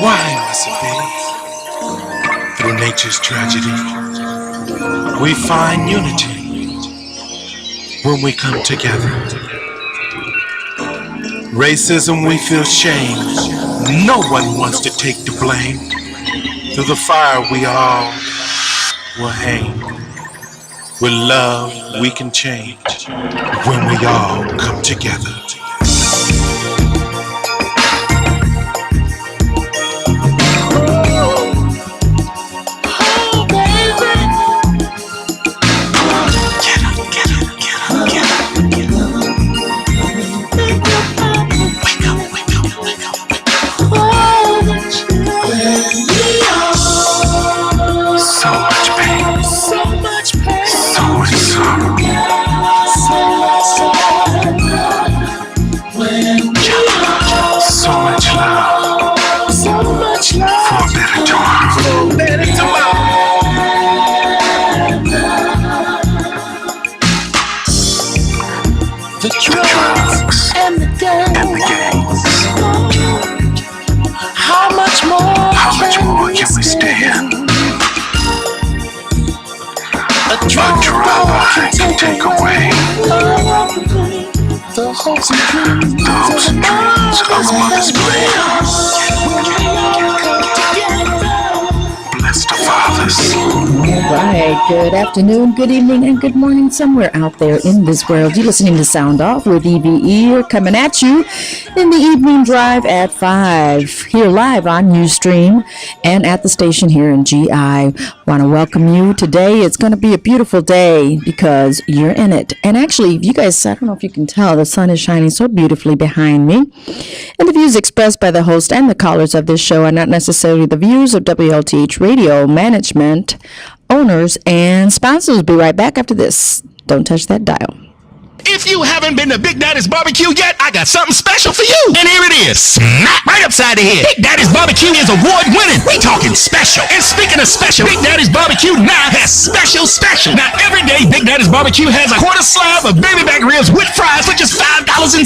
Why must it be? Through nature's tragedy, we find unity when we come together. Racism, we feel shame. No one wants to take the blame. Through the fire, we all will hang. With love, we can change when we all come together. Take away the hopes and dreams of a mother's brain. Bless the fathers. All right. Good afternoon, good evening, and good morning somewhere out there in this world. You're listening to Sound Off with E.V.E. We're coming at you in the evening drive at 5 here live on Ustream and at the station here in GI. Want to welcome you today. It's going to be a beautiful day because you're in it. And actually, you guys, I don't know if you can tell, the sun is shining so beautifully behind me. And the views expressed by the host and the callers of this show are not necessarily the views of WLTH Radio management, owners, and sponsors. We'll be right back after this. Don't touch that dial. If you haven't been to Big Daddy's Barbecue yet, I got something special for you. And here it is. Smack right upside the head. Big Daddy's Barbecue is award-winning. We talking special. And speaking of special, Big Daddy's Barbecue now has special. Now, every day, Big Daddy's Barbecue has a quarter slab of baby back ribs with fries for just $5.60.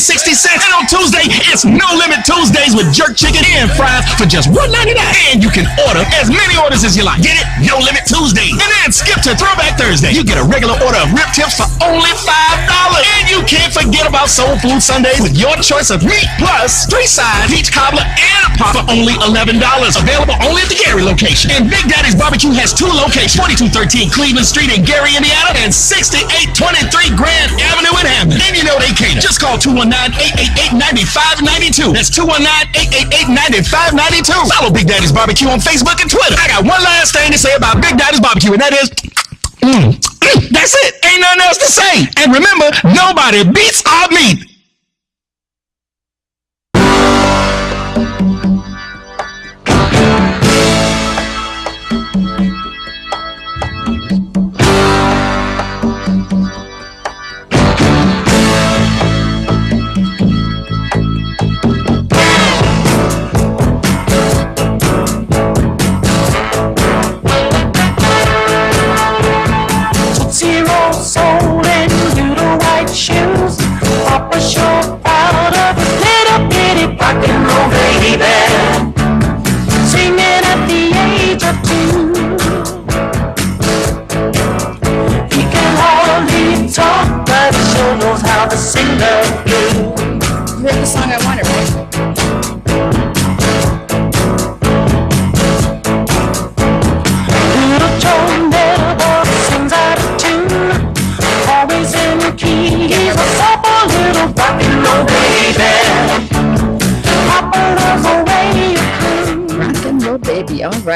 And on Tuesday, it's No Limit Tuesdays with jerk chicken and fries for just $1.99. And you can order as many orders as you like. Get it? No Limit Tuesday. And then skip to Throwback Thursday. You get a regular order of rib tips for only $5. And you can't forget about Soul Food Sundays with your choice of meat plus 3 sides, peach cobbler, and a pop for only $11. Available only at the Gary location. And Big Daddy's Barbecue has 2 locations, 4213 Cleveland Street in Gary, Indiana, and 6823 Grand Avenue in Hammond. And you know they cater. Just call 219-888-9592. That's 219-888-9592. Follow Big Daddy's Barbecue on Facebook and Twitter. I got one last thing to say about Big Daddy's Barbecue, and that is... that's it. Ain't nothing else to say. And remember, nobody beats our meat.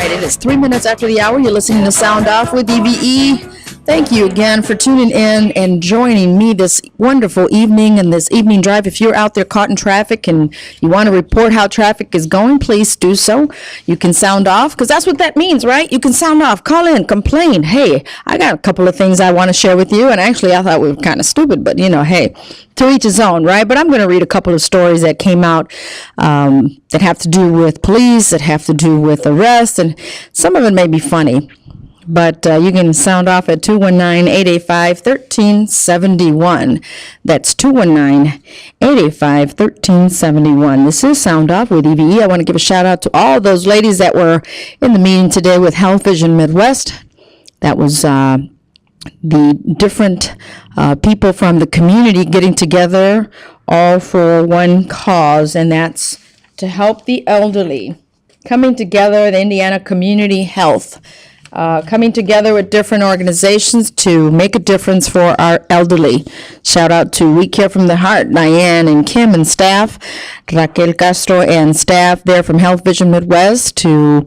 It is 3 minutes after the hour. You're listening to Sound Off with E.V.E. Thank you again for tuning in and joining me this wonderful evening and this evening drive. If you're out there caught in traffic and you want to report how traffic is going, please do so. You can sound off because that's what that means, right? You can sound off, call in, complain. Hey, I got a couple of things I want to share with you. And actually, I thought we were kind of stupid, but hey, to each his own, right? But I'm going to read a couple of stories that came out that have to do with police, that have to do with arrests, and some of it may be funny. But you can sound off at 219-885-1371. That's 219-885-1371. This is Sound Off with E.V.E. I want to give a shout out to all those ladies that were in the meeting today with Health Vision Midwest. That was the different people from the community getting together all for one cause, and that's to help the elderly. Coming together, the Indiana Community Health. Coming together with different organizations to make a difference for our elderly. Shout out to We Care from the Heart, Diane and Kim and staff, Raquel Castro and staff there from Health Vision Midwest, to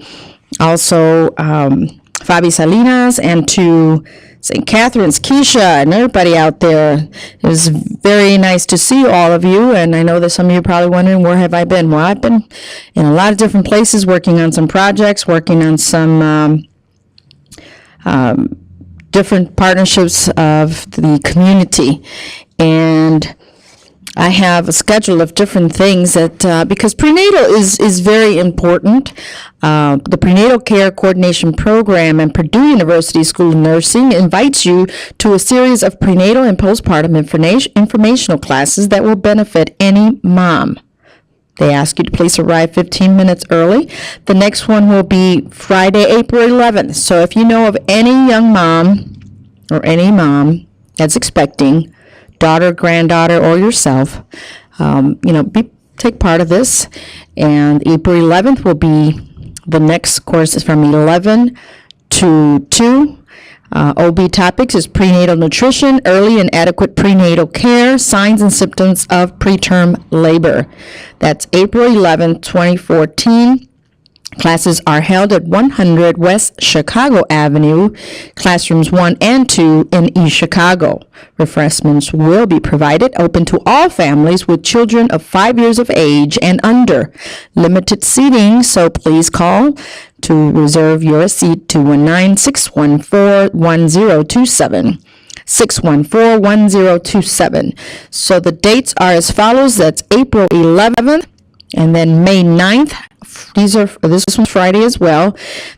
also Fabi Salinas, and to St. Catherine's, Keisha, and everybody out there. It was very nice to see all of you, and I know that some of you are probably wondering, where have I been? Well, I've been in a lot of different places, working on some projects, working on some different partnerships of the community, and I have a schedule of different things that because prenatal is very important. The Prenatal Care Coordination Program and Purdue University School of Nursing invites you to a series of prenatal and postpartum informational classes that will benefit any mom. They ask you to please arrive 15 minutes early. The next one will be Friday, April 11th. So if you know of any young mom or any mom that's expecting, daughter, granddaughter, or yourself, take part of this. And April 11th will be the next course is from 11 to 2. OB topics is prenatal nutrition, early and adequate prenatal care, signs and symptoms of preterm labor. That's April 11, 2014. Classes are held at 100 West Chicago Avenue, classrooms 1 and 2 in East Chicago. Refreshments will be provided, open to all families with children of 5 years of age and under. Limited seating, so please call to reserve your seat, 219-614-1027. 614-1027. So the dates are as follows. That's April 11th and then May 9th. This one's Friday as well.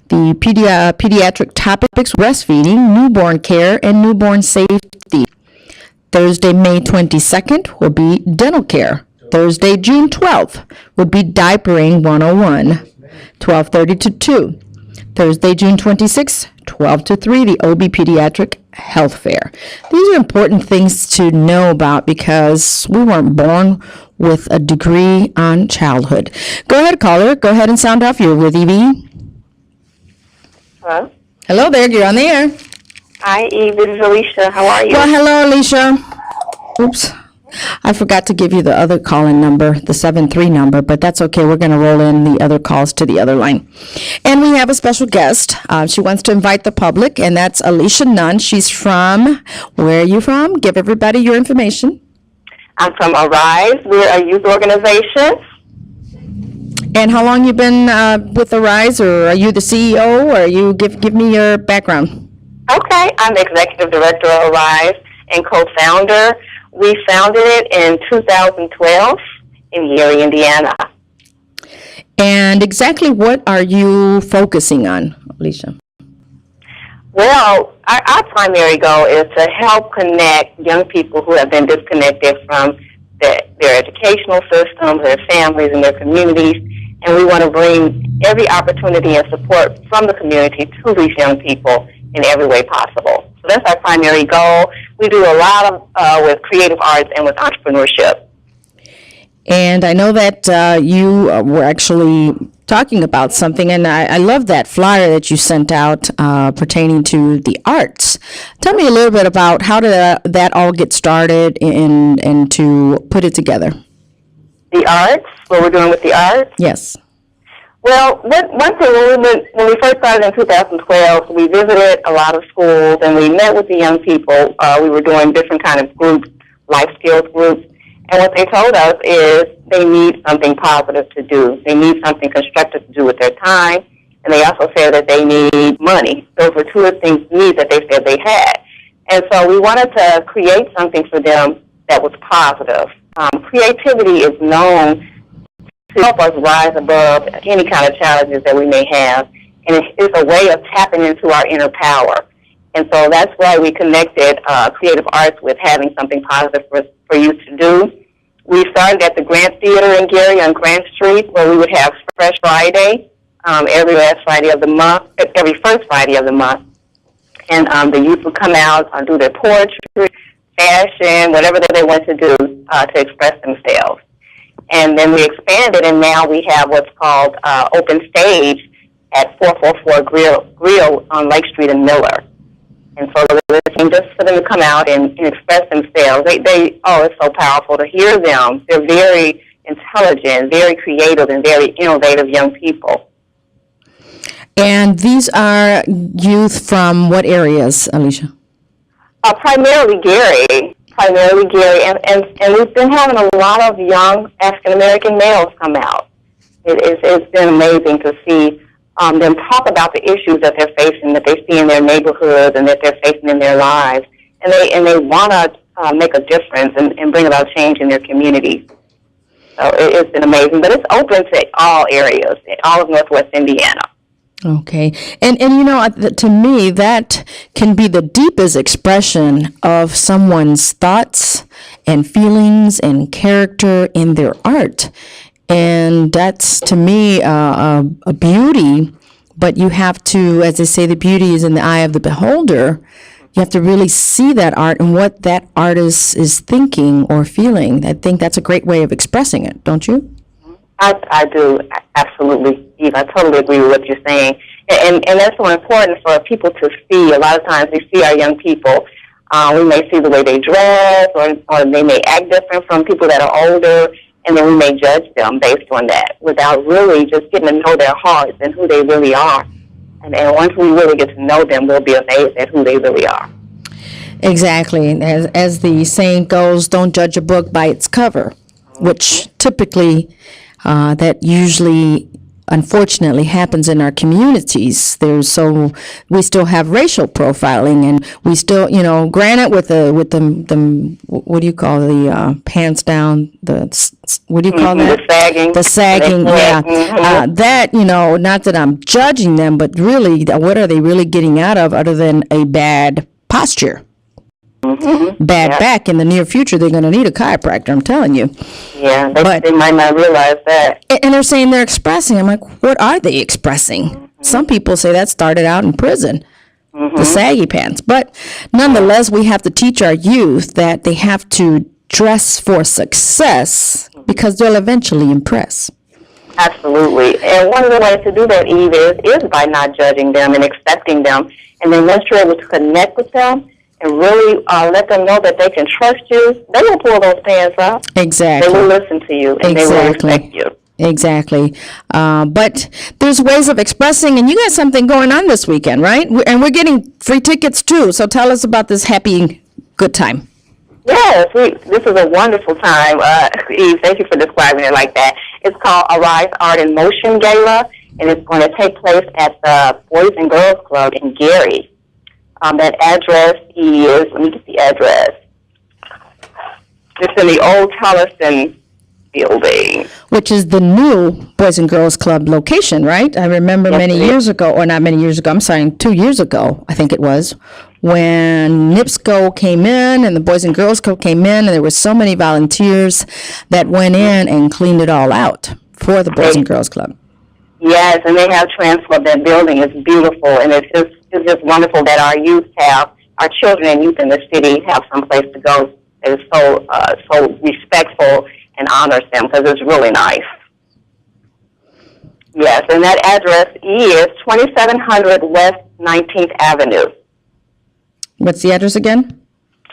The pediatric topics: breastfeeding, newborn care, and newborn safety. Thursday, May 22nd will be dental care. Thursday, June 12th would be diapering 101, 12:30 to 2. Thursday, June 26th, 12 to 3, the OB Pediatric Health Fair. These are important things to know about because we weren't born with a degree on childhood. Go ahead, caller. Go ahead and sound off. You're with E.V.E. Hello? Hello there. You're on the air. Hi, Eve. This is Alicia. How are you? Well, hello, Alicia. Oops. I forgot to give you the other call-in number, the 7-3 number, but that's okay. We're going to roll in the other calls to the other line. And we have a special guest. She wants to invite the public, and that's Alicia Nunn. She's from, where are you from? Give everybody your information. I'm from Arise. We're a youth organization. And how long you been with Arise, or are you the CEO, or you give me your background? Okay. I'm the executive director of Arise and co-founder. We founded it in 2012 in Erie, Indiana. And exactly what are you focusing on, Alicia? Well, our primary goal is to help connect young people who have been disconnected from their educational systems, their families, and their communities. And we want to bring every opportunity and support from the community to these young people in every way possible. So that's our primary goal. We do a lot of with creative arts and with entrepreneurship. And I know that you were actually talking about something, and I love that flyer that you sent out pertaining to the arts. Tell me a little bit about how did that all get started and to put it together. The arts, what we're doing with the arts? Yes. Well, one thing, when we first started in 2012, we visited a lot of schools and we met with the young people. We were doing different kind of groups, life skills groups, and what they told us is they need something positive to do. They need something constructive to do with their time, and they also said that they need money. Those were two of the needs that they said they had. And so we wanted to create something for them that was positive. Creativity is known to help us rise above any kind of challenges that we may have. and it's a way of tapping into our inner power. And so that's why we connected creative arts with having something positive for youth to do. We started at the Grant Theater in Gary on Grant Street, where we would have Fresh Friday every last Friday of the month, every first Friday of the month. And the youth would come out and do their poetry, fashion, whatever they want to do to express themselves. And then we expanded, and now we have what's called Open Stage at 444 Grill on Lake Street in Miller. And so just for them to come out and express themselves, it's so powerful to hear them. They're very intelligent, very creative, and very innovative young people. And these are youth from what areas, Alicia? Primarily Gary, and we've been having a lot of young African-American males come out. It's been amazing to see them talk about the issues that they're facing, that they see in their neighborhoods and that they're facing in their lives. And they want to make a difference and bring about change in their communities. So it's been amazing. But it's open to all areas, all of Northwest Indiana. Okay. And to me, that can be the deepest expression of someone's thoughts and feelings and character in their art. And that's, to me, a beauty. But you have to, as they say, the beauty is in the eye of the beholder. You have to really see that art and what that artist is thinking or feeling. I think that's a great way of expressing it, don't you? I do, absolutely, Eve. I totally agree with what you're saying. And that's so important for people to see. A lot of times we see our young people. We may see the way they dress, or they may act different from people that are older, and then we may judge them based on that without really just getting to know their hearts and who they really are. And once we really get to know them, we'll be amazed at who they really are. Exactly. As the saying goes, don't judge a book by its cover, which typically that usually, unfortunately, happens in our communities. We still have racial profiling, and we still, granted with the what do you call the pants down, what do you call that? The sagging. Yeah. That, not that I'm judging them, but really, what are they really getting out of other than a bad posture? Bad back. In the near future, they're going to need a chiropractor, I'm telling you. Yeah, they might not realize that. And they're saying they're expressing. I'm like, what are they expressing? Some people say that started out in prison, the saggy pants. But nonetheless, we have to teach our youth that they have to dress for success because they'll eventually impress. Absolutely. And one of the ways to do that, Eve, is by not judging them and accepting them. And then once you're able to connect with them, and really let them know that they can trust you, they will pull those pants up. Exactly. They will listen to you, and they will respect you. Exactly. But there's ways of expressing, and you got something going on this weekend, right? And we're getting free tickets, too. So tell us about this happy, good time. Yes, this is a wonderful time. Eve, thank you for describing it like that. It's called Arise Art in Motion Gala, and it's going to take place at the Boys and Girls Club in Gary. That address is, let me get the address. It's in the old Tolleson building. Which is the new Boys and Girls Club location, right? I remember many years ago, or not many years ago, I'm sorry, 2 years ago, I think it was, when NIPSCO came in and the Boys and Girls Club came in, and there were so many volunteers that went in and cleaned it all out for the Boys and Girls Club. Yes, and they have transformed that building. It's beautiful, and it's just wonderful that our children and youth in the city have some place to go that is so respectful and honors them, because it's really nice. Yes, and that address is 2700 West 19th Avenue. What's the address again?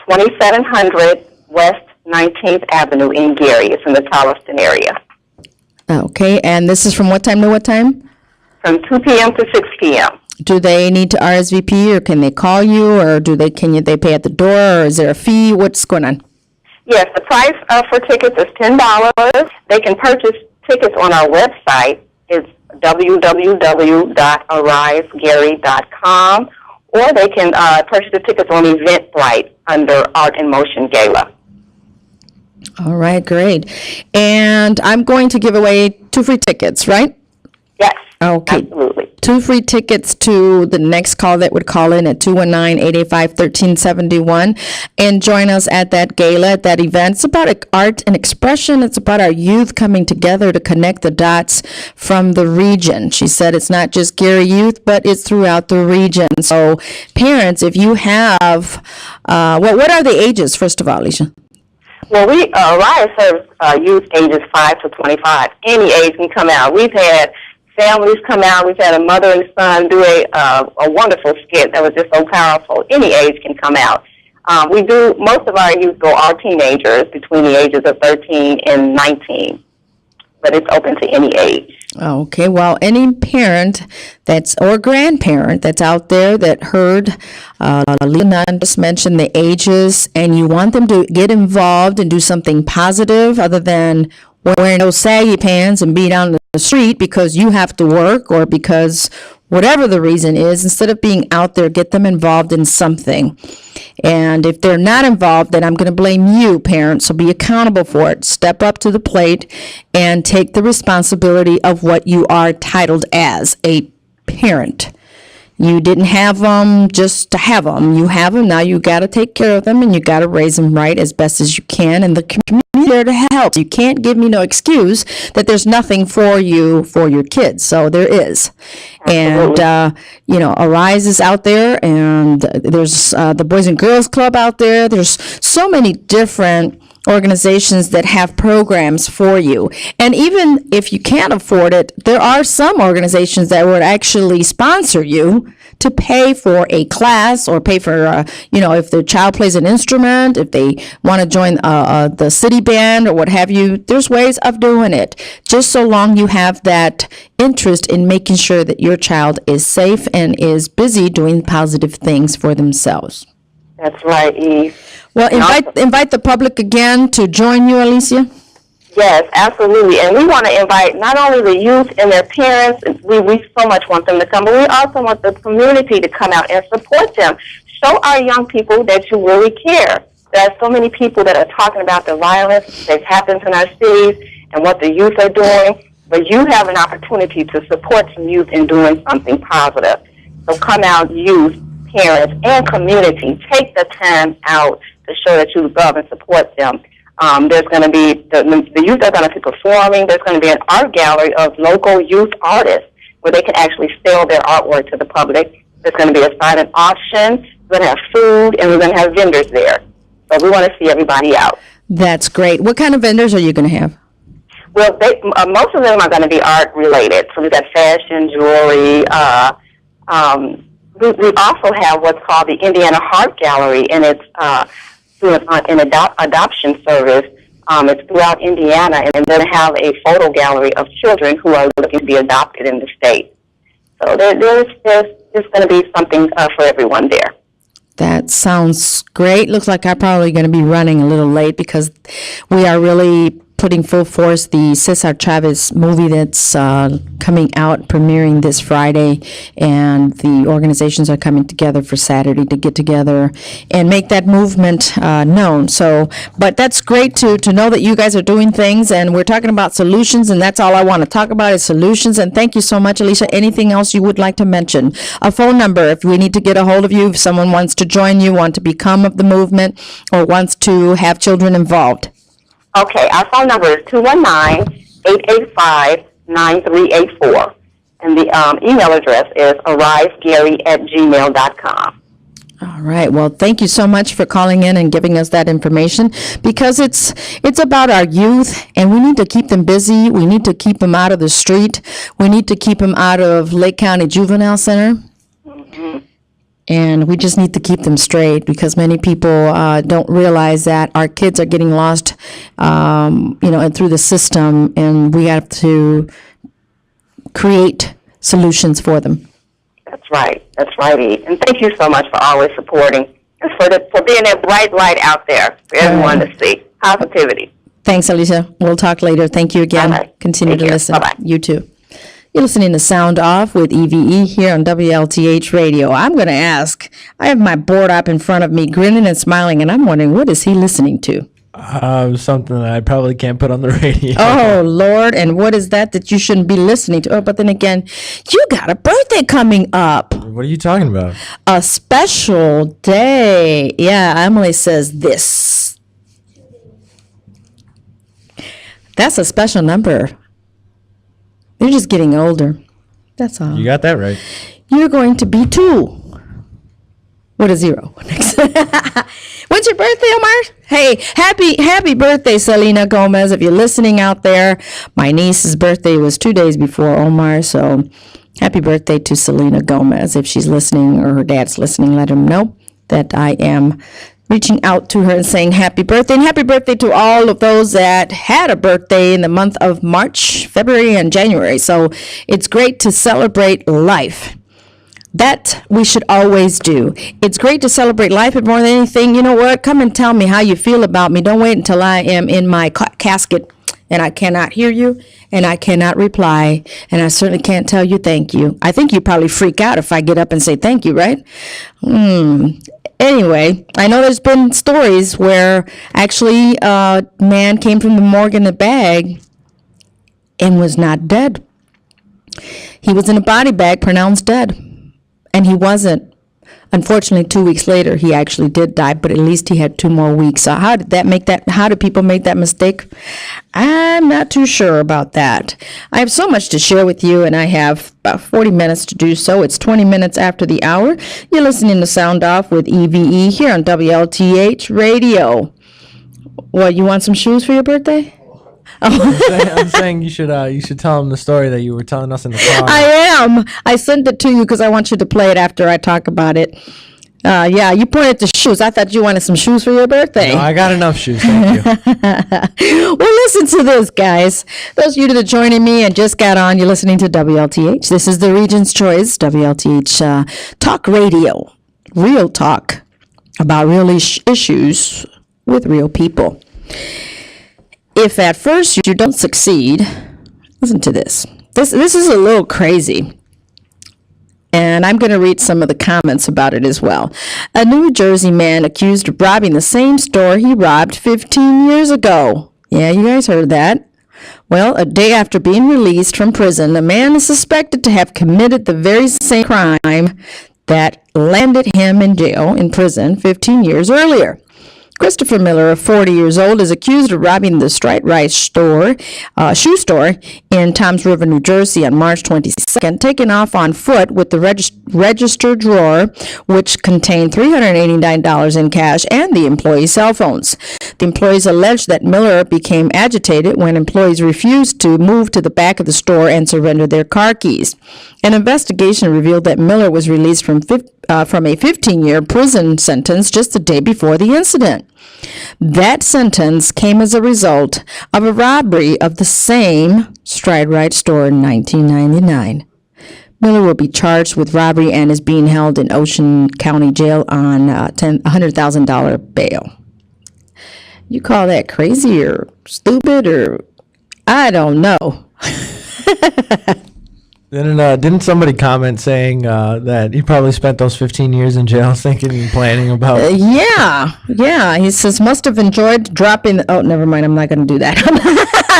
2700 West 19th Avenue in Gary. It's in the Charleston area. Okay, and this is from what time to what time? From 2 p.m. to 6 p.m. Do they need to RSVP, or can they call you, or can they pay at the door, or is there a fee? What's going on? Yes, the price for tickets is $10. They can purchase tickets on our website. It's www.arisegary.com, or they can purchase the tickets on Eventbrite under Art in Motion Gala. All right, great. And I'm going to give away 2 free tickets, right? Yes. Okay. Absolutely. 2 free tickets to the next call that would call in at 219-885-1371 and join us at that gala, at that event. It's about art and expression. It's about our youth coming together to connect the dots from the region. She said it's not just Gary youth, but it's throughout the region. So parents, if you have, what are the ages, first of all, Alicia? Well, Riot serves youth ages 5 to 25. Any age can come out. We've had families come out. We've had a mother and son do a wonderful skit that was just so powerful. Any age can come out. Most of our youth are teenagers between the ages of 13 and 19, but it's open to any age. Okay, well, any parent or grandparent that's out there that heard Lena just mention the ages, and you want them to get involved and do something positive other than wearing those saggy pants and be down the street because you have to work or because whatever the reason is, instead of being out there, get them involved in something. And if they're not involved, then I'm going to blame you, parents. So be accountable for it. Step up to the plate and take the responsibility of what you are titled as a parent. You didn't have them just to have them. You have them now. You got to take care of them, and you got to raise them right as best as you can. And the community is there to help. You can't give me no excuse that there's nothing for you for your kids. So there is. Absolutely. And Arise is out there, and there's the Boys and Girls Club out there. There's so many different organizations that have programs for you. And even if you can't afford it, there are some organizations that would actually sponsor you to pay for a class or pay for, if their child plays an instrument, if they want to join the city band or what have you. There's ways of doing it, just so long you have that interest in making sure that your child is safe and is busy doing positive things for themselves. That's right, Eve. Well, invite the public again to join you, Alicia. Yes, absolutely. And we want to invite not only the youth and their parents, we so much want them to come, but we also want the community to come out and support them. Show our young people that you really care. There are so many people that are talking about the violence that happens in our cities and what the youth are doing, but you have an opportunity to support some youth in doing something positive. So come out, youth, parents, and community. Take the time out to show that you love and support them. There's going to be, the youth are going to be performing. There's going to be an art gallery of local youth artists where they can actually sell their artwork to the public. There's going to be a silent auction. We're going to have food, and we're going to have vendors there. So we want to see everybody out. That's great. What kind of vendors are you going to have? Well, most of them are going to be art-related. So we've got fashion, jewelry. We also have what's called the Indiana Heart Gallery, and it's through an adoption service. It's throughout Indiana, and they're going to have a photo gallery of children who are looking to be adopted in the state. So there's going to be something for everyone there. That sounds great. Looks like I'm probably going to be running a little late because we are really putting full force the Cesar Chavez movie that's coming out, premiering this Friday, and the organizations are coming together for Saturday to get together and make that movement known. So, but that's great to know that you guys are doing things, and we're talking about solutions, and that's all I want to talk about is solutions. And thank you so much, Alicia. Anything else you would like to mention? A phone number if we need to get a hold of you, if someone wants to join you, want to become of the movement, or wants to have children involved. Okay, our phone number is 219-885-9384. And the email address is arisegary@gmail.com. All right. Well, thank you so much for calling in and giving us that information, because it's about our youth, and we need to keep them busy. We need to keep them out of the street. We need to keep them out of Lake County Juvenile Center. Mm-hmm. And we just need to keep them straight, because many people don't realize that our kids are getting lost, and through the system, and we have to create solutions for them. That's right. That's right, Eve. And thank you so much for always supporting and for being that bright light out there for everyone to see. Positivity. Thanks, Alicia. We'll talk later. Thank you again. Right. Continue to listen. Bye-bye. You too. You're listening to Sound Off with E.V.E. here on WLTH Radio. I'm going to ask, I have my board up in front of me, grinning and smiling, and I'm wondering, what is he listening to? Something that I probably can't put on the radio. Oh, Lord. And what is that you shouldn't be listening to? Oh, but then again, you got a birthday coming up. What are you talking about? A special day. Yeah, Emily says this. That's a special number. You're just getting older. That's all. You got that right. You're going to be 2. With a 0 next. When's your birthday, Omar? Hey, happy birthday, Selena Gomez. If you're listening out there, my niece's birthday was 2 days before Omar, so happy birthday to Selena Gomez. If she's listening or her dad's listening, let him know that I am reaching out to her and saying happy birthday. And happy birthday to all of those that had a birthday in the month of March, February, and January. So it's great to celebrate life. That we should always do. It's great to celebrate life, but more than anything, you know what? Come and tell me how you feel about me. Don't wait until I am in my casket and I cannot hear you and I cannot reply and I certainly can't tell you thank you. I think you probably freak out if I get up and say thank you, right? Anyway, I know there's been stories where actually a man came from the morgue in a bag and was not dead. He was in a body bag pronounced dead. And he wasn't. Unfortunately, 2 weeks later, he actually did die, but at least he had 2 more weeks. So how did people make that mistake? I'm not too sure about that. I have so much to share with you, and I have about 40 minutes to do so. It's 20 minutes after the hour. You're listening to Sound Off with E.V.E. here on WLTH Radio. What, you want some shoes for your birthday? I'm saying you should tell him the story that you were telling us in the car. I am. I sent it to you because I want you to play it after I talk about it. Yeah, you pointed to shoes. I thought you wanted some shoes for your birthday. No, I got enough shoes, thank you. Well, listen to this, guys. Those of you that are joining me and just got on, you're listening to WLTH. This is the Region's Choice, WLTH Talk Radio. Real talk about real issues with real people. If at first you don't succeed, listen to this. This is a little crazy. And I'm going to read some of the comments about it as well. A New Jersey man accused of robbing the same store he robbed 15 years ago. Yeah, you guys heard that. Well, a day after being released from prison, the man is suspected to have committed the very same crime that landed him in prison 15 years earlier. Christopher Miller, of 40 years old, is accused of robbing the Strite Rice shoe store in Toms River, New Jersey on March 22nd, taking off on foot with the register drawer, which contained $389 in cash and the employees' cell phones. The employees alleged that Miller became agitated when employees refused to move to the back of the store and surrender their car keys. An investigation revealed that Miller was released from a 15-year prison sentence just a day before the incident. That sentence came as a result of a robbery of the same Stride Right store in 1999. Miller will be charged with robbery and is being held in Ocean County Jail on $100,000 bail. You call that crazy or stupid or I don't know. Didn't somebody comment saying that he probably spent those 15 years in jail thinking and planning about? Yeah. He says, must have enjoyed dropping. Oh, never mind. I'm not going to do that.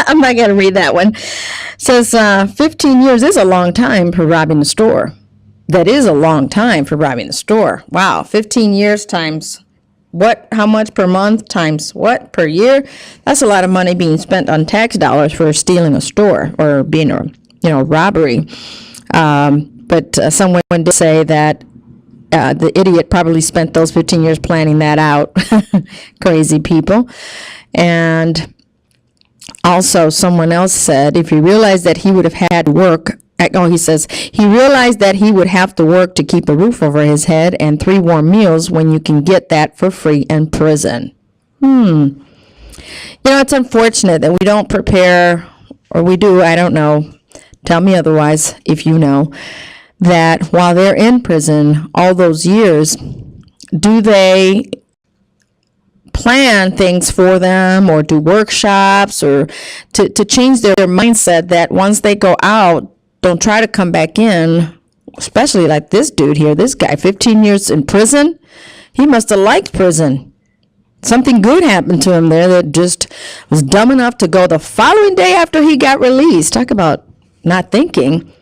I'm not going to read that one. Says 15 years is a long time for robbing the store. That is a long time for robbing the store. Wow. 15 years times what? How much per month times what per year? That's a lot of money being spent on tax dollars for stealing a store or being a robbery. But someone did say that the idiot probably spent those 15 years planning that out. Crazy people. And also someone else said if he realized that he would have had work, he says he realized that he would have to work to keep a roof over his head and 3 warm meals when you can get that for free in prison. It's unfortunate that we don't prepare, or we do, I don't know. Tell me otherwise if you know, that while they're in prison all those years, do they plan things for them or do workshops or to change their mindset that once they go out, don't try to come back in, especially like this dude here, this guy, 15 years in prison. He must have liked prison. something good happened to him there that just was dumb enough to go the following day after he got released. Talk about not thinking.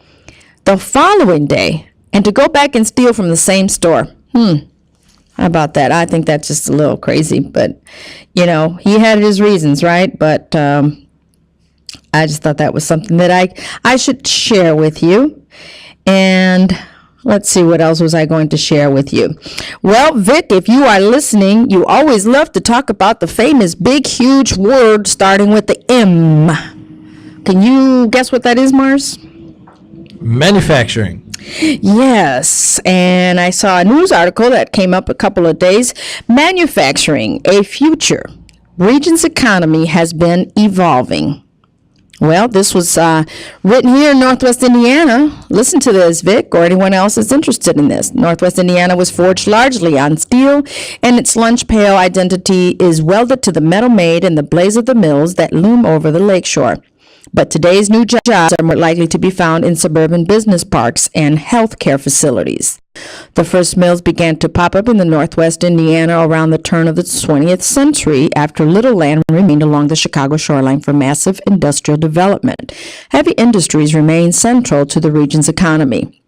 The following day, and to go back and steal from the same store. How about that? I think that's just a little crazy, but he had his reasons, right? But I just thought that was something that I should share with you. And let's see, what else was I going to share with you? Well, Vic, if you are listening, you always love to talk about the famous big, huge word starting with the M. Can you guess what that is, Mars? Manufacturing. Yes, and I saw a news article that came up a couple of days. Manufacturing, a future. Region's economy has been evolving. Well, this was written here in Northwest Indiana. Listen to this, Vic, or anyone else that's interested in this. Northwest Indiana was forged largely on steel, and its lunch pail identity is welded to the metal made in the blaze of the mills that loom over the lakeshore. But today's new jobs are more likely to be found in suburban business parks and healthcare facilities. The first mills began to pop up in the Northwest Indiana around the turn of the 20th century after little land remained along the Chicago shoreline for massive industrial development. Heavy industries remain central to the region's economy.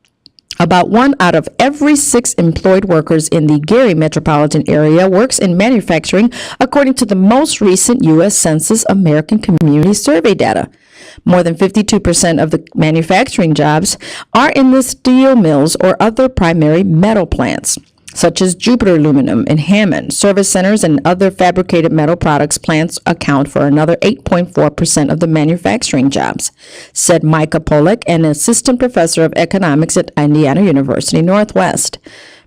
About 1 out of every 6 employed workers in the Gary metropolitan area works in manufacturing, according to the most recent U.S. Census American Community Survey data. More than 52% of the manufacturing jobs are in the steel mills or other primary metal plants, such as Jupiter Aluminum in Hammond. Service centers and other fabricated metal products plants account for another 8.4% of the manufacturing jobs, said Micah Pollack, an assistant professor of economics at Indiana University Northwest.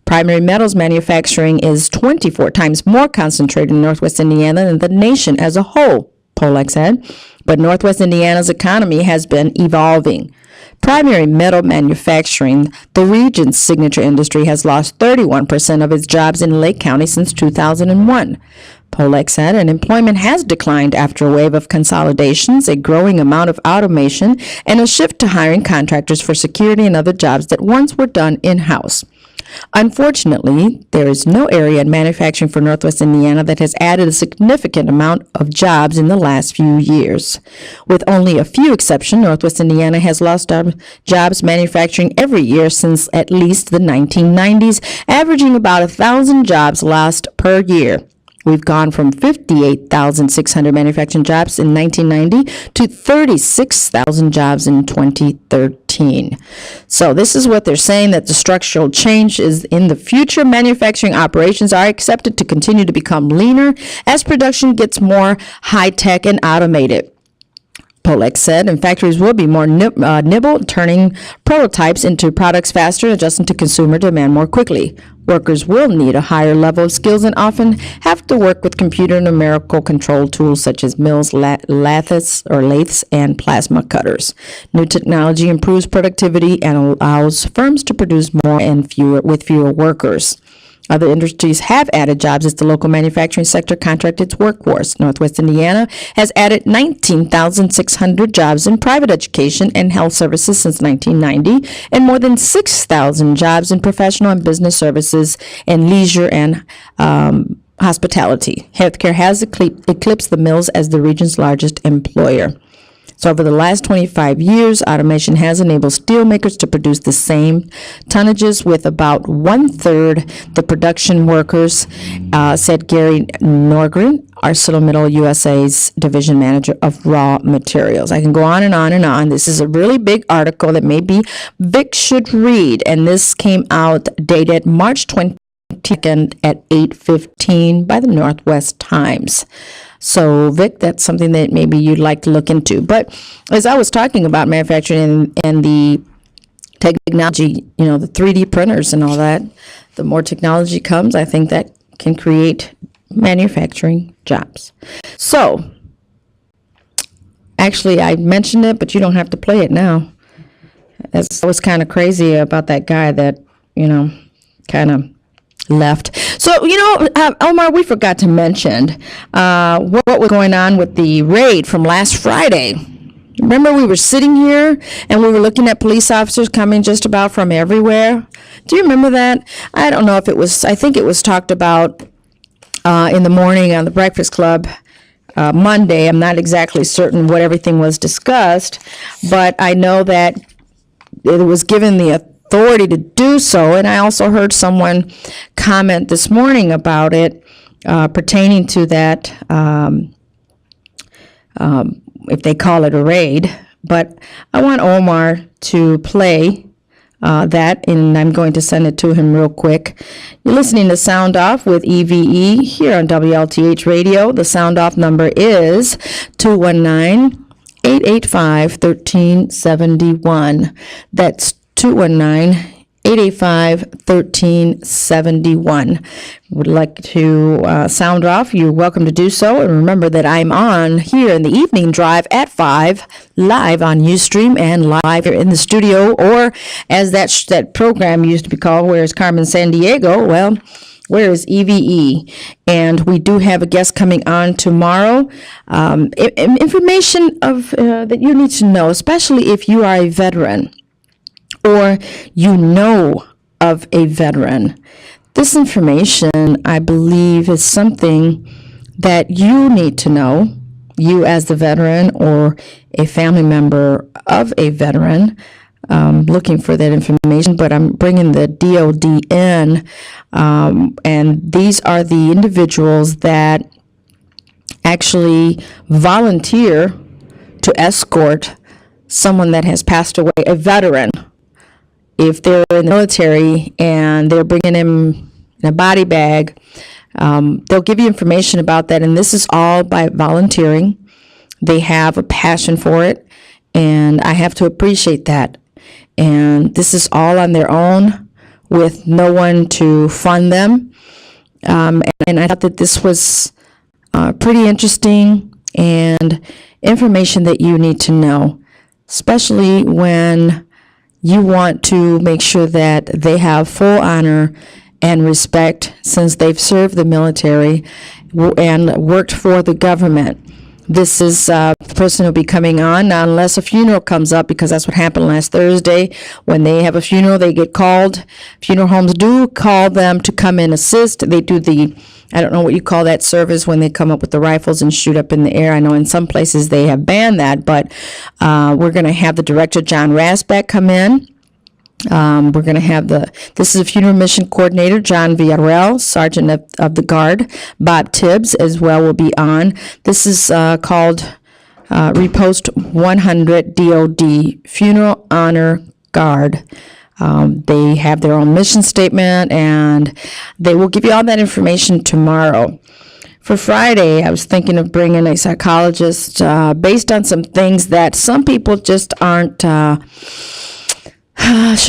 Primary metals manufacturing is 24 times more concentrated in Northwest Indiana than the nation as a whole, Pollack said. But Northwest Indiana's economy has been evolving. Primary metal manufacturing, the region's signature industry, has lost 31% of its jobs in Lake County since 2001. Pollack said, and employment has declined after a wave of consolidations, a growing amount of automation, and a shift to hiring contractors for security and other jobs that once were done in-house. Unfortunately, there is no area in manufacturing for Northwest Indiana that has added a significant amount of jobs in the last few years. With only a few exceptions, Northwest Indiana has lost jobs manufacturing every year since at least the 1990s, averaging about 1,000 jobs lost per year. We've gone from 58,600 manufacturing jobs in 1990 to 36,000 jobs in 2013. So this is what they're saying, that the structural change is in the future. Manufacturing operations are expected to continue to become leaner as production gets more high-tech and automated. Pollack said, and factories will be more nimble, turning prototypes into products faster, adjusting to consumer demand more quickly. Workers will need a higher level of skills and often have to work with computer numerical control tools such as mills, lathes, and plasma cutters. New technology improves productivity and allows firms to produce more and with fewer workers. Other industries have added jobs as the local manufacturing sector contracted its workforce. Northwest Indiana has added 19,600 jobs in private education and health services since 1990, and more than 6,000 jobs in professional and business services and leisure and hospitality. Healthcare has eclipsed the mills as the region's largest employer. So over the last 25 years, automation has enabled steelmakers to produce the same tonnages with about 1/3 the production workers, said Gary Norgren, ArcelorMittal USA's division manager of raw materials. I can go on and on and on. This is a really big article that maybe Vic should read, and this came out dated March 22nd at 8:15 by the Northwest Times. So, Vic, that's something that maybe you'd like to look into. But as I was talking about manufacturing and the technology, the 3D printers and all that, the more technology comes, I think that can create manufacturing jobs. So, actually, I mentioned it, but you don't have to play it now. I was kind of crazy about that guy that, kind of left. So, Omar, we forgot to mention what was going on with the raid from last Friday. Remember, we were sitting here and we were looking at police officers coming just about from everywhere. Do you remember that? I don't know if it was, I think it was talked about in the morning on the Breakfast Club Monday. I'm not exactly certain what everything was discussed, but I know that it was given the authority to do so. And I also heard someone comment this morning about it pertaining to that, if they call it a raid. But I want Omar to play that, and I'm going to send it to him real quick. You're listening to Sound Off with E.V.E. here on WLTH Radio. The Sound Off number is 219-885-1371. That's 219-885-1371. Would like to sound off, you're welcome to do so. And remember that I'm on here in the evening drive at 5, live on Ustream and live here in the studio, or as that program used to be called, Where's Carmen Sandiego? Well, where is E.V.E? And we do have a guest coming on tomorrow. Information of that you need to know, especially if you are a veteran or you know of a veteran. This information, I believe, is something that you need to know, you as the veteran or a family member of a veteran, looking for that information. But I'm bringing the DOD in, and these are the individuals that actually volunteer to escort someone that has passed away, a veteran. If they're in the military and they're bringing him in a body bag, they'll give you information about that. And this is all by volunteering. They have a passion for it, and I have to appreciate that. And this is all on their own with no one to fund them. And I thought that this was pretty interesting and information that you need to know, especially when you want to make sure that they have full honor and respect since they've served the military and worked for the government. This is the person who'll be coming on, now, unless a funeral comes up, because that's what happened last Thursday. When they have a funeral, they get called. Funeral homes do call them to come and assist. They do I don't know what you call that service when they come up with the rifles and shoot up in the air. I know in some places they have banned that, but we're going to have the director, John Rasback, come in. We're going to have this is a funeral mission coordinator, John Villarreal, Sergeant of the Guard. Bob Tibbs as well will be on. This is called Repost 100 DOD, Funeral Honor Guard. They have their own mission statement, and they will give you all that information tomorrow. For Friday, I was thinking of bringing a psychologist based on some things that some people just aren't, should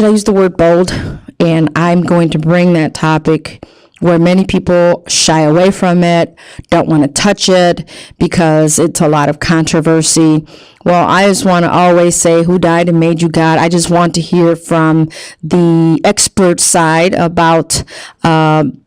I use the word bold? And I'm going to bring that topic where many people shy away from it, don't want to touch it because it's a lot of controversy. Well, I just want to always say, who died and made you God? I just want to hear from the expert side about being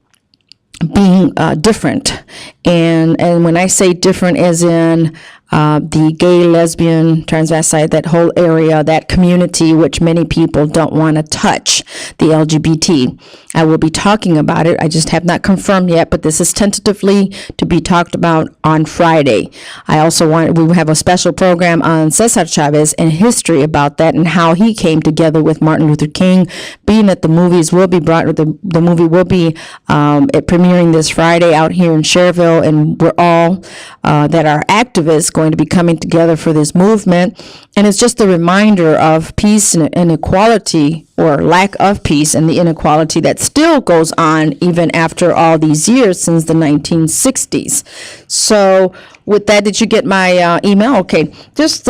different. And when I say different, as in the gay, lesbian, transvestite, that whole area, that community, which many people don't want to touch, the LGBT. I will be talking about it. I just have not confirmed yet, but this is tentatively to be talked about on Friday. I also we have a special program on Cesar Chavez and history about that and how he came together with Martin Luther King. Being that the movies will be the movie will be premiering this Friday out here in Cherville, and we're all that are activists going to be coming together for this movement. And it's just a reminder of peace and equality, or lack of peace, and the inequality that still goes on even after all these years since the 1960s. So with that, did you get my email? Okay, just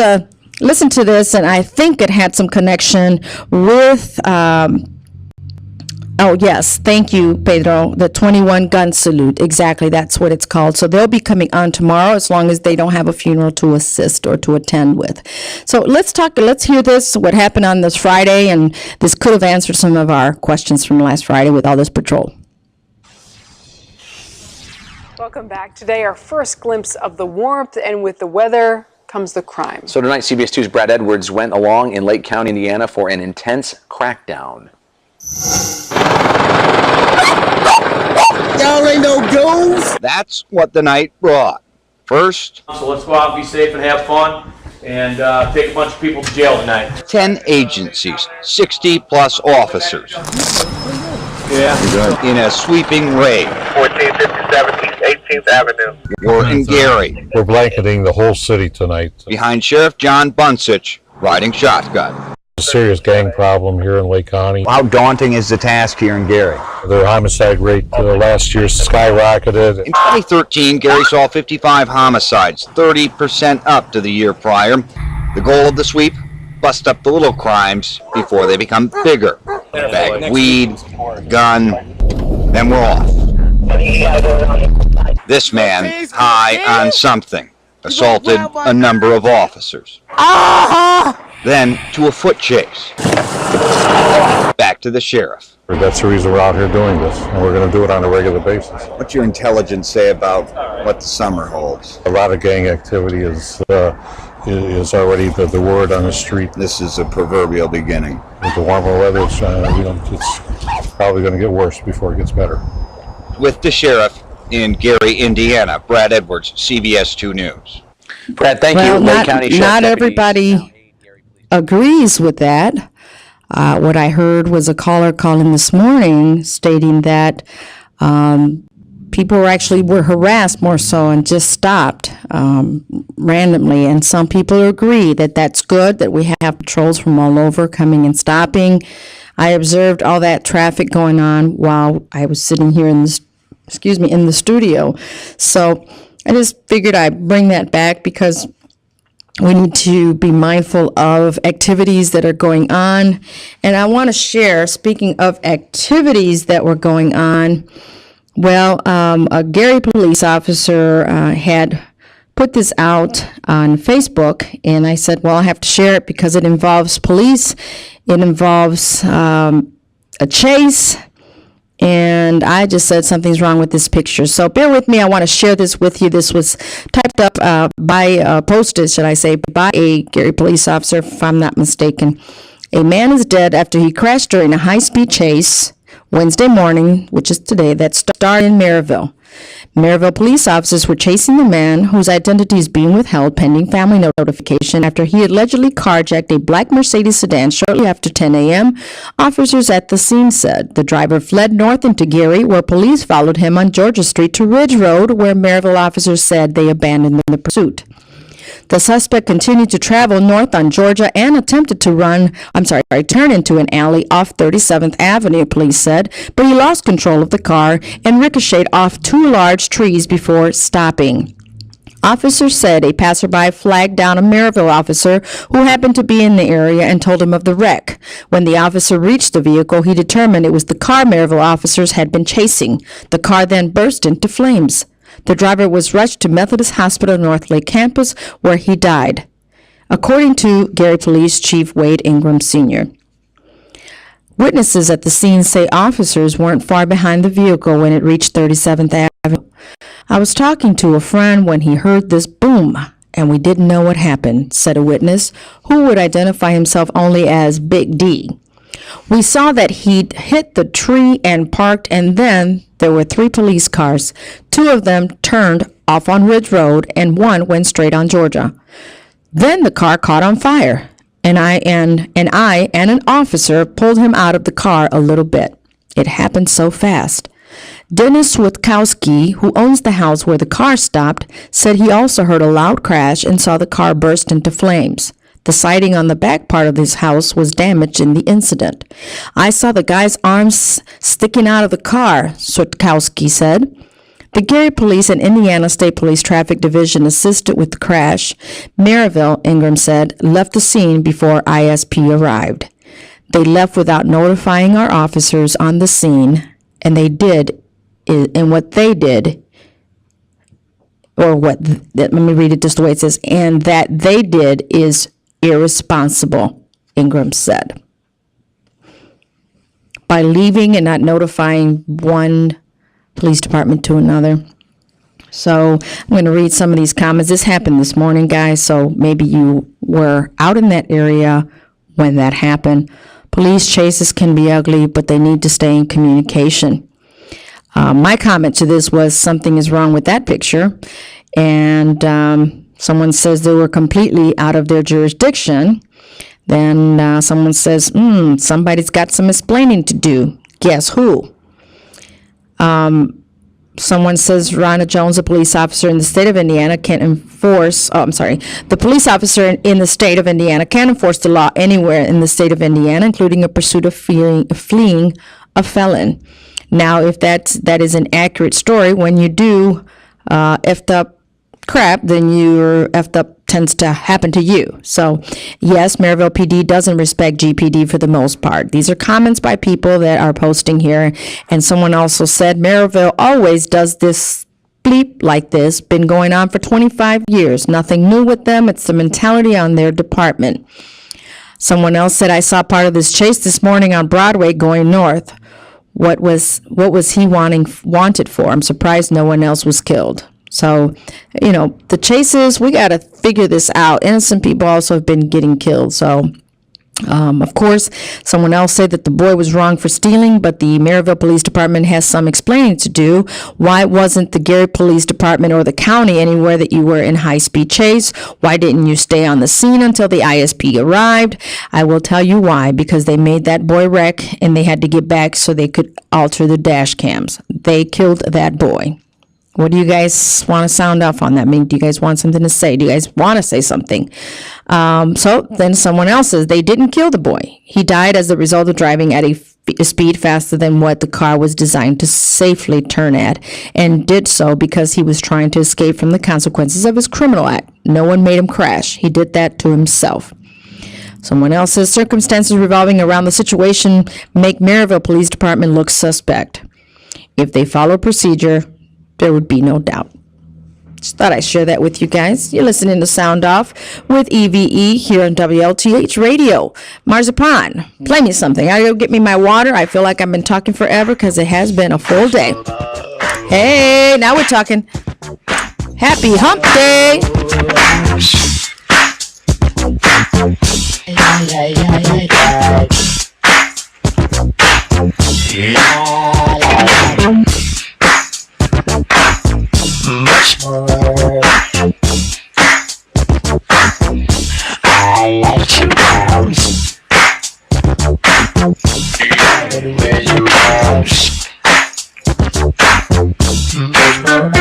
listen to this, and I think it had some connection with oh, yes. Thank you, Pedro. The 21 gun salute. Exactly. That's what it's called. So they'll be coming on tomorrow as long as they don't have a funeral to assist or to attend with. So let's hear this, what happened on this Friday. And this could have answered some of our questions from last Friday with all this patrol. Welcome back. Today, our first glimpse of the warmth, and with the weather comes the crime. So tonight, CBS 2's Brad Edwards went along in Lake County, Indiana for an intense crackdown. Y'all ain't no goons. That's what the night brought. First, so let's go out and be safe and have fun and take a bunch of people to jail tonight. 10 agencies, 60 plus officers. Yeah. In a sweeping raid. 1457 East 18th Avenue. We're in Gary. We're blanketing the whole city tonight. Behind Sheriff John Bunsich, riding shotgun. A serious gang problem here in Lake County. How daunting is the task here in Gary? Their homicide rate last year skyrocketed. In 2013, Gary saw 55 homicides, 30% up to the year prior. The goal of the sweep? Bust up the little crimes before they become bigger. Bag of weed, gun, then we're off. This man, high on something, assaulted a number of officers. Then to a foot chase. Back to the sheriff. That's the reason we're out here doing this, and we're going to do it on a regular basis. What's your intelligence say about what the summer holds? A lot of gang activity is already the word on the street. This is a proverbial beginning. With the warmer weather, it's probably going to get worse before it gets better. With the sheriff in Gary, Indiana, Brad Edwards, CBS 2 News. Brad, thank Well, you. Lake County Sheriff's not deputies. everybody agrees with that. What I heard was a caller calling this morning stating that people were harassed more so and just stopped randomly. And some people agree that that's good, that we have patrols from all over coming and stopping. I observed all that traffic going on while I was sitting here in the studio. So I just figured I'd bring that back because we need to be mindful of activities that are going on. And I want to share, speaking of activities that were going on, well, a Gary police officer had put this out on Facebook, and I said, well, I have to share it because it involves police, it involves a chase, and I just said something's wrong with this picture. So bear with me. I want to share this with you. This was typed up posted, should I say, by a Gary police officer, if I'm not mistaken. A man is dead after he crashed during a high-speed chase Wednesday morning, which is today, that started in Maryville. Maryville police officers were chasing the man whose identity is being withheld pending family notification after he allegedly carjacked a black Mercedes sedan shortly after 10 a.m., officers at the scene said. The driver fled north into Gary, where police followed him on Georgia Street to Ridge Road, where Maryville officers said they abandoned the pursuit. The suspect continued to travel north on Georgia and attempted to turn into an alley off 37th Avenue, police said, but he lost control of the car and ricocheted off two large trees before stopping. Officers said a passerby flagged down a Maryville officer who happened to be in the area and told him of the wreck. When the officer reached the vehicle, he determined it was the car Maryville officers had been chasing. The car then burst into flames. The driver was rushed to Methodist Hospital North Lake Campus, where he died, according to Gary Police Chief Wade Ingram Sr. Witnesses at the scene say officers weren't far behind the vehicle when it reached 37th Avenue. I was talking to a friend when he heard this boom, and we didn't know what happened, said a witness, who would identify himself only as Big D. We saw that he'd hit the tree and parked, and then there were three police cars. Two of them turned off on Ridge Road, and one went straight on Georgia. Then the car caught on fire, and I and an officer pulled him out of the car a little bit. It happened so fast. Dennis Witkowski, who owns the house where the car stopped, said he also heard a loud crash and saw the car burst into flames. The siding on the back part of his house was damaged in the incident. I saw the guy's arms sticking out of the car, Witkowski said. The Gary Police and Indiana State Police Traffic Division assisted with the crash. Maryville, Ingram said, left the scene before ISP arrived. They left without notifying our officers on the scene, and let me read it just the way it says, and that they did is irresponsible, Ingram said. By leaving and not notifying one police department to another. So I'm going to read some of these comments. This happened this morning, guys, so maybe you were out in that area when that happened. Police chases can be ugly, but they need to stay in communication. My comment to this was something is wrong with that picture. And someone says they were completely out of their jurisdiction. Then someone says, somebody's got some explaining to do. Guess who? Someone says Ronna Jones, a police officer in the state of Indiana, can't enforce, the police officer in the state of Indiana can't enforce the law anywhere in the state of Indiana, including a pursuit of fleeing a felon. Now, if that is an accurate story, when you do effed up crap, then your effed up tends to happen to you. So, yes, Maryville PD doesn't respect GPD for the most part. These are comments by people that are posting here. And someone also said Maryville always does this bleep like this, been going on for 25 years. Nothing new with them. It's the mentality on their department. Someone else said, I saw part of this chase this morning on Broadway going north. What was he wanted for? I'm surprised no one else was killed. So, the chases, we got to figure this out. Innocent people also have been getting killed. So, of course, someone else said that the boy was wrong for stealing, but the Maryville Police Department has some explaining to do. Why wasn't the Gary Police Department or the county anywhere that you were in high-speed chase? Why didn't you stay on the scene until the ISP arrived? I will tell you why, because they made that boy wreck and they had to get back so they could alter the dash cams. They killed that boy. What do you guys want to sound off on that? Do you guys want something to say? Do you guys want to say something? So then someone else says they didn't kill the boy. He died as a result of driving at a speed faster than what the car was designed to safely turn at, and did so because he was trying to escape from the consequences of his criminal act. No one made him crash. He did that to himself. Someone else says circumstances revolving around the situation make Maryville Police Department look suspect. If they follow procedure, there would be no doubt. Just thought I'd share that with you guys. You're listening to Sound Off with E.V.E. here on WLTH Radio. Marzipan, play me something. I gotta get me my water. I feel like I've been talking forever because it has been a full day. Hey, now we're talking. Happy Hump Day. Much more. I like you bounce. Where you bounce. Much more.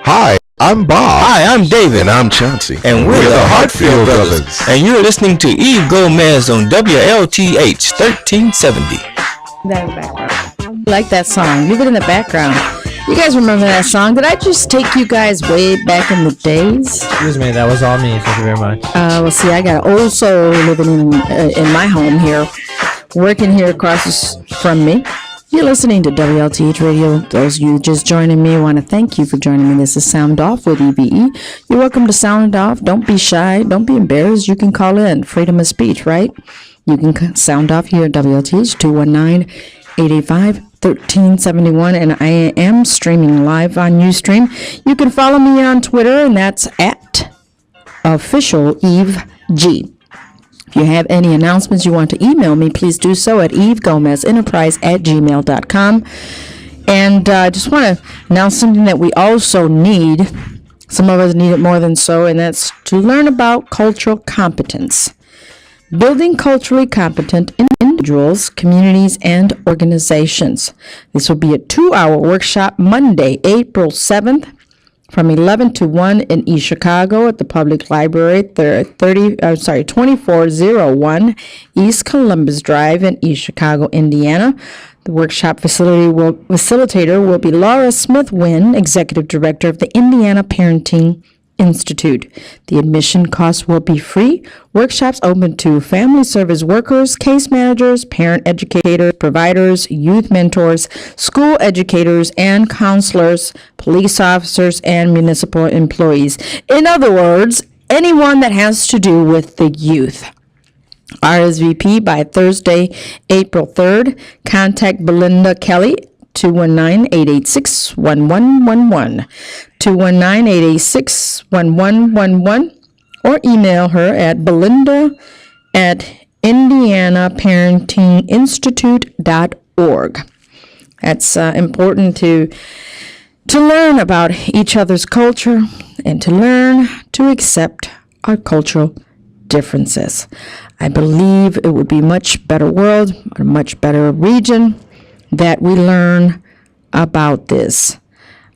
Hi, I'm Bob. Hi, I'm David. And I'm Chauncey. And we're the Hartfield Brothers. And you're listening to E.V.E. Gomez on WLTH 1370. That in the background. I like that song. Leave it in the background. You guys remember that song? Did I just take you guys way back in the days? Excuse me, that was all me. Thank you very much. Well, see, I got an old soul living in my home here, working here across from me. You're listening to WLTH Radio. Those of you just joining me, I want to thank you for joining me. This is Sound Off with E.V.E. You're welcome to sound off. Don't be shy. Don't be embarrassed. You can call in. Freedom of speech, right? You can sound off here at WLTH 219-885-1371. And I am streaming live on Ustream. You can follow me on Twitter, and that's at official EveG. If you have any announcements you want to email me, please do so at evegomezenterprise@gmail.com. And I just want to announce something that we also need. Some of us need it more than so, and that's to learn about cultural competence. Building culturally competent individuals, communities, and organizations. This will be a 2-hour workshop Monday, April 7th, from 11 to 1 in East Chicago at the Public Library, 2401 East Columbus Drive in East Chicago, Indiana. The workshop facilitator will be Laura Smith-Wynn, Executive Director of the Indiana Parenting Institute. The admission cost will be free. Workshops open to family service workers, case managers, parent educators, providers, youth mentors, school educators and counselors, police officers, and municipal employees. In other words, anyone that has to do with the youth. RSVP by Thursday, April 3rd. Contact Belinda Kelly, 219-886-1111, 219-886-1111, or email her at belinda@indianaparentinginstitute.org. That's important to learn about each other's culture and to learn to accept our cultural differences. I believe it would be a much better world, a much better region, that we learn about this.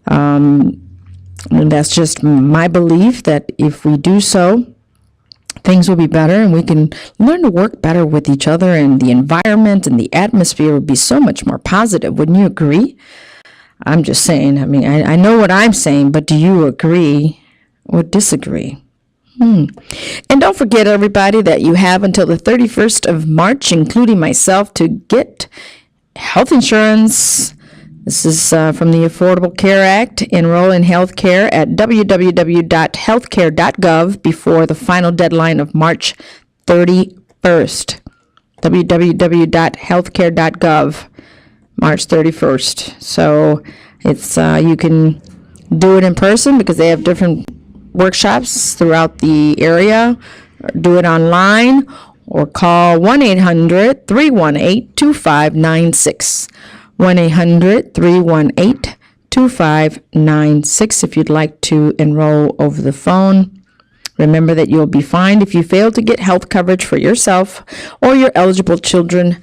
And that's just my belief that if we do so, things will be better and we can learn to work better with each other, and the environment and the atmosphere would be so much more positive. Wouldn't you agree? I'm just saying. I mean, I know what I'm saying, but do you agree or disagree? And don't forget, everybody, that you have until the 31st of March, including myself, to get health insurance. This is from the Affordable Care Act. Enroll in health care at www.healthcare.gov before the final deadline of March 31st. www.healthcare.gov, March 31st. So it's you can do it in person because they have different workshops throughout the area. Do it online or call 1-800-318-2596. 1-800-318-2596. 2596 if you'd like to enroll over the phone. Remember that you'll be fined if you fail to get health coverage for yourself or your eligible children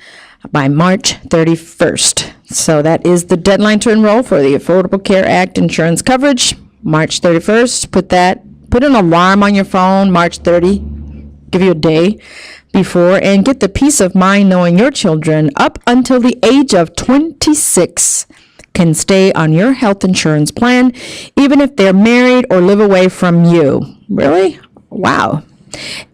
by March 31st. So that is the deadline to enroll for the Affordable Care Act insurance coverage, March 31st. Put an alarm on your phone, March 30, give you a day before, and get the peace of mind knowing your children up until the age of 26 can stay on your health insurance plan, even if they're married or live away from you. Really? Wow.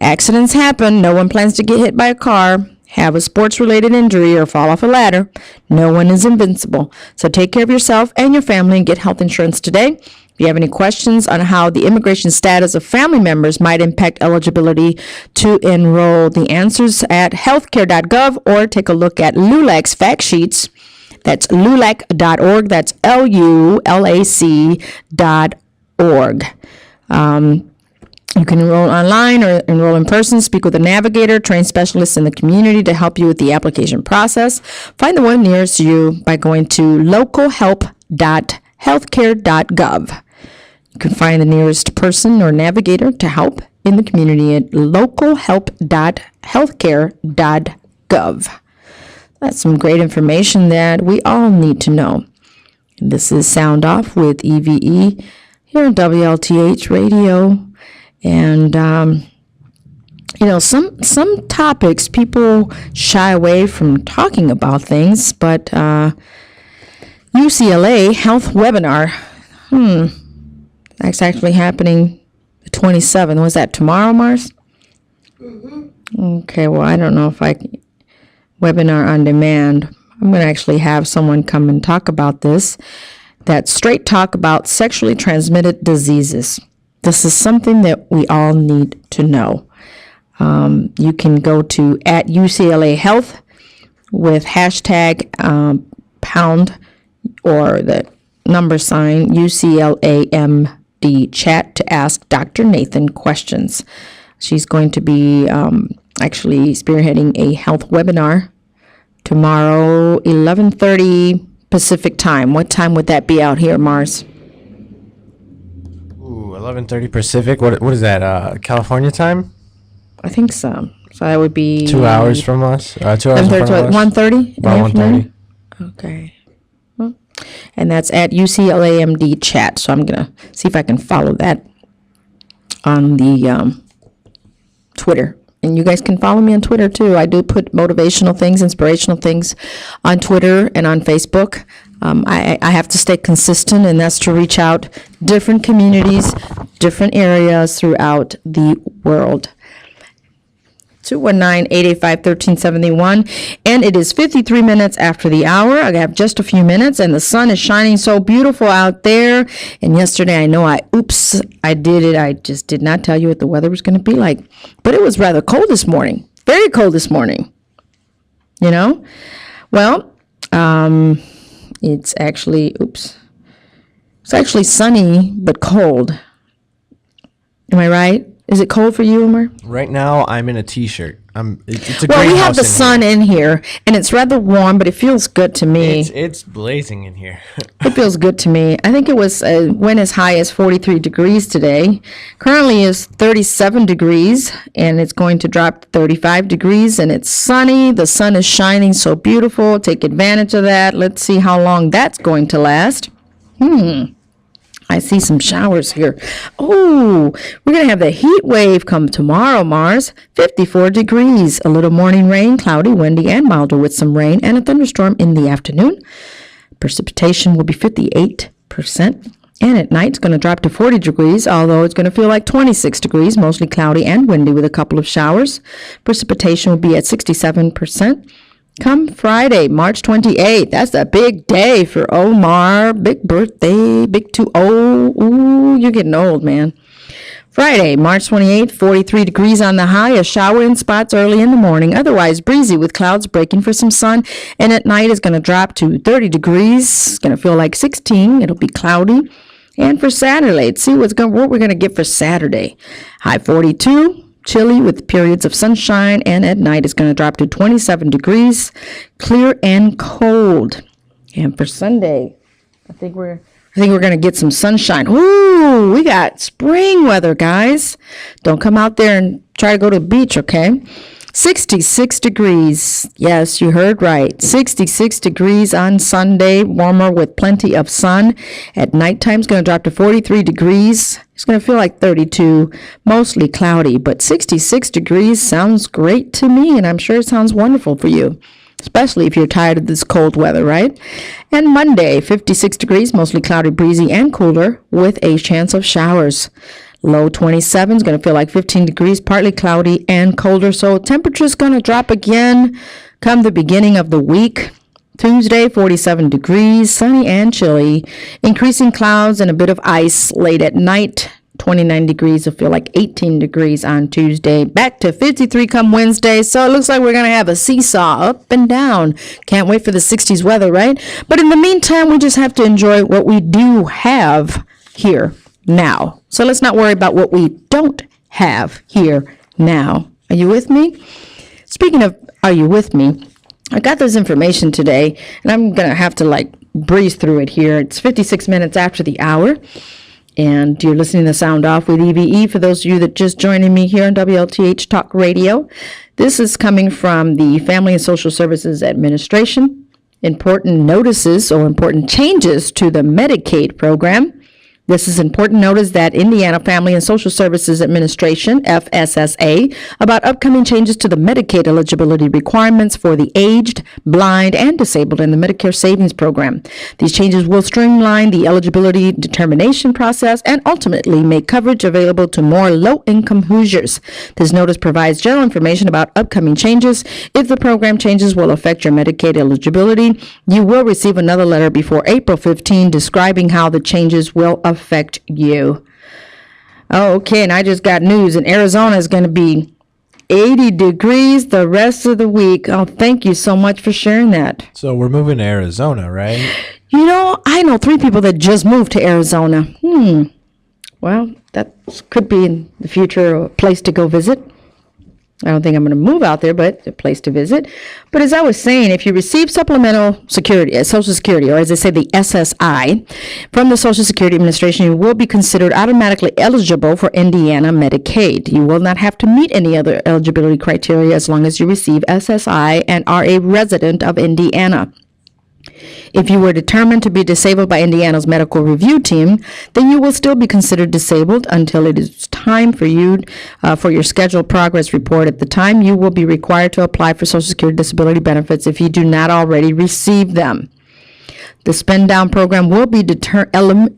Accidents happen. No one plans to get hit by a car, have a sports-related injury, or fall off a ladder. No one is invincible. So take care of yourself and your family and get health insurance today. If you have any questions on how the immigration status of family members might impact eligibility to enroll, the answers at healthcare.gov, or take a look at LULAC's fact sheets. That's lulac.org. That's LULAC.org. You can enroll online or enroll in person, speak with a navigator, trained specialists in the community to help you with the application process. Find the one nearest you by going to localhelp.healthcare.gov. You can find the nearest person or navigator to help in the community at localhelp.healthcare.gov. That's some great information that we all need to know. This is Sound Off with E.V.E. here on WLTH Radio. And, some topics people shy away from talking about things, but UCLA health webinar, that's actually happening the 27th. Was that tomorrow, Mars? Mm-hmm. Okay, well, I don't know if webinar on demand. I'm going to actually have someone come and talk about this. That's straight talk about sexually transmitted diseases. This is something that we all need to know. You can go to at UCLA Health with hashtag pound or the number sign UCLAMD chat to ask Dr. Nathan questions. She's going to be actually spearheading a health webinar tomorrow, 11:30 Pacific time. What time would that be out here, Mars? 11:30 Pacific. What is that? California time? I think so. So that would be 2 hours from us. 2 hours from us. 1:30. About 1:30. Okay. Well, and that's at UCLAMD chat. So I'm gonna see if I can follow that on the Twitter. And you guys can follow me on Twitter too. I do put motivational things, inspirational things on Twitter and on Facebook. I have to stay consistent, and that's to reach out different communities, different areas throughout the world. 219-885-1371, and it is 53 minutes after the hour. I have just a few minutes, and the sun is shining so beautiful out there. And yesterday, I know I did it. I just did not tell you what the weather was going to be like, but it was rather cold this morning, very cold this morning. Well, it's actually sunny but cold. Am I right? Is it cold for you, Omar? Right now, I'm in a t-shirt. It's a well, great we have house the sun in here, and it's rather warm, but it feels good to me. It's blazing in here. It feels good to me. I think it was went as high as 43 degrees today. Currently is 37 degrees, and it's going to drop to 35 degrees, and it's sunny. The sun is shining so beautiful. Take advantage of that. Let's see how long that's going to last. I see some showers here. Oh, we're going to have the heat wave come tomorrow, Mars. 54 degrees. A little morning rain, cloudy, windy, and milder with some rain and a thunderstorm in the afternoon. Precipitation will be 58%. And at night, it's going to drop to 40 degrees, although it's going to feel like 26 degrees, mostly cloudy and windy with a couple of showers. Precipitation will be at 67%. Come Friday, March 28th. That's a big day for Omar. Big birthday, big 2-0. Ooh, you're getting old, man. Friday, March 28th, 43 degrees on the high. A shower in spots early in the morning. Otherwise breezy with clouds breaking for some sun. And at night, it's going to drop to 30 degrees. It's going to feel like 16. It'll be cloudy. And for Saturday, let's see what we're going to get for Saturday. High 42. Chilly with periods of sunshine, and at night it's going to drop to 27 degrees, clear and cold. And for Sunday, I think we're I think we're going to get some sunshine. Ooh, we got spring weather, guys. Don't come out there and try to go to the beach, okay? 66 degrees. Yes, you heard right. 66 degrees on Sunday, warmer with plenty of sun. At nighttime, it's going to drop to 43 degrees. It's going to feel like 32, mostly cloudy, but 66 degrees sounds great to me, and I'm sure it sounds wonderful for you, especially if you're tired of this cold weather, right? And Monday, 56 degrees, mostly cloudy, breezy, and cooler with a chance of showers. Low 27 is going to feel like 15 degrees, partly cloudy and colder. So temperature is going to drop again come the beginning of the week. Tuesday, 47 degrees, sunny and chilly. Increasing clouds and a bit of ice late at night. 29 degrees will feel like 18 degrees on Tuesday. Back to 53 come Wednesday. So it looks like we're going to have a seesaw up and down. Can't wait for the 60s weather, right? But in the meantime, we just have to enjoy what we do have here now. So let's not worry about what we don't have here now. Are you with me? Speaking of, are you with me? I got this information today, and I'm going to have to breeze through it here. It's 56 minutes after the hour, and you're listening to Sound Off with E.V.E. For those of you that just joining me here on WLTH Talk Radio, this is coming from the Family and Social Services Administration. Important notices or important changes to the Medicaid program. This is important notice that Indiana Family and Social Services Administration, FSSA, about upcoming changes to the Medicaid eligibility requirements for the aged, blind, and disabled in the Medicare Savings Program. These changes will streamline the eligibility determination process and ultimately make coverage available to more low-income Hoosiers. This notice provides general information about upcoming changes. If the program changes will affect your Medicaid eligibility, you will receive another letter before April 15 describing how the changes will affect you. Okay, and I just got news, and Arizona is going to be 80 degrees the rest of the week. Oh, thank you so much for sharing that. So we're moving to Arizona, right? You know, I know 3 people that just moved to Arizona. Well, that could be in the future a place to go visit. I don't think I'm going to move out there, but a place to visit. But as I was saying, if you receive supplemental security, Social Security, or as they say, the SSI, from the Social Security Administration, you will be considered automatically eligible for Indiana Medicaid. You will not have to meet any other eligibility criteria as long as you receive SSI and are a resident of Indiana. If you were determined to be disabled by Indiana's medical review team, then you will still be considered disabled until it is time for you for your scheduled progress report. At the time, you will be required to apply for Social Security disability benefits if you do not already receive them. The spend down program will be eliminated.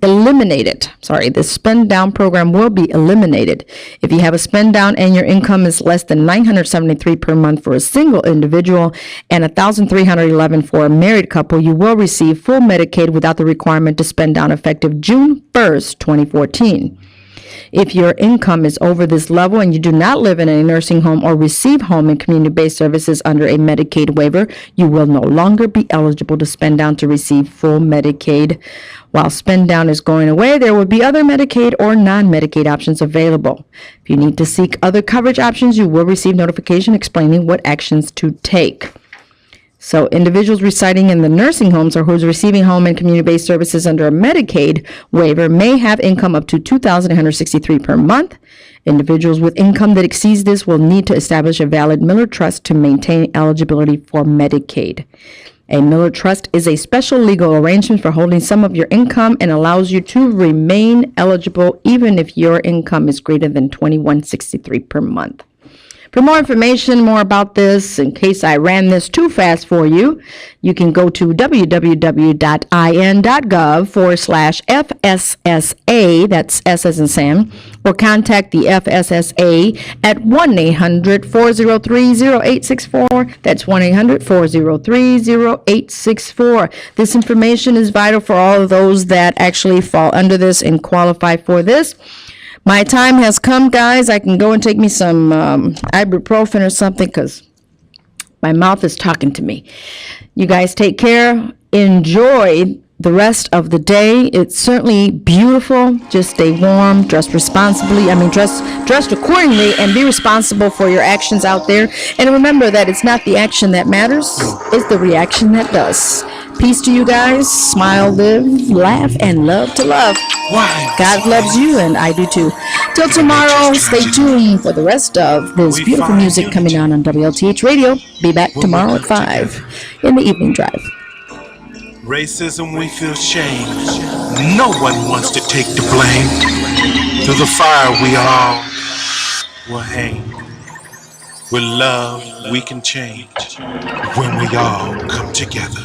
The spend down program will be eliminated. If you have a spend down and your income is less than $973 per month for a single individual and $1,311 for a married couple, you will receive full Medicaid without the requirement to spend down effective June 1st, 2014. If your income is over this level and you do not live in a nursing home or receive home and community-based services under a Medicaid waiver, you will no longer be eligible to spend down to receive full Medicaid. While spend down is going away, there will be other Medicaid or non-Medicaid options available. If you need to seek other coverage options, you will receive notification explaining what actions to take. So individuals residing in the nursing homes or who's receiving home and community-based services under a Medicaid waiver may have income up to $2,163 per month. Individuals with income that exceeds this will need to establish a valid Miller Trust to maintain eligibility for Medicaid. A Miller Trust is a special legal arrangement for holding some of your income and allows you to remain eligible even if your income is greater than $2,163 per month. For more information, more about this, in case I ran this too fast for you, you can go to www.in.gov/FSSA, that's S as in Sam, or contact the FSSA at 1-800-403-0864. That's 1-800-403-0864. This information is vital for all of those that actually fall under this and qualify for this. My time has come, guys. I can go and take me some ibuprofen or something because my mouth is talking to me. You guys take care. Enjoy the rest of the day. It's certainly beautiful. Just stay warm, dress responsibly. Dress accordingly and be responsible for your actions out there. And remember that it's not the action that matters, it's the reaction that does. Peace to you guys. Smile, live, laugh, and love to love. God loves you, and I do too. Till tomorrow, stay tuned for the rest of this beautiful music coming on WLTH Radio. Be back tomorrow at 5 in the evening drive. Racism, we feel shame. No one wants to take the blame. Through the fire, we all will hang. With love, we can change when we all come together.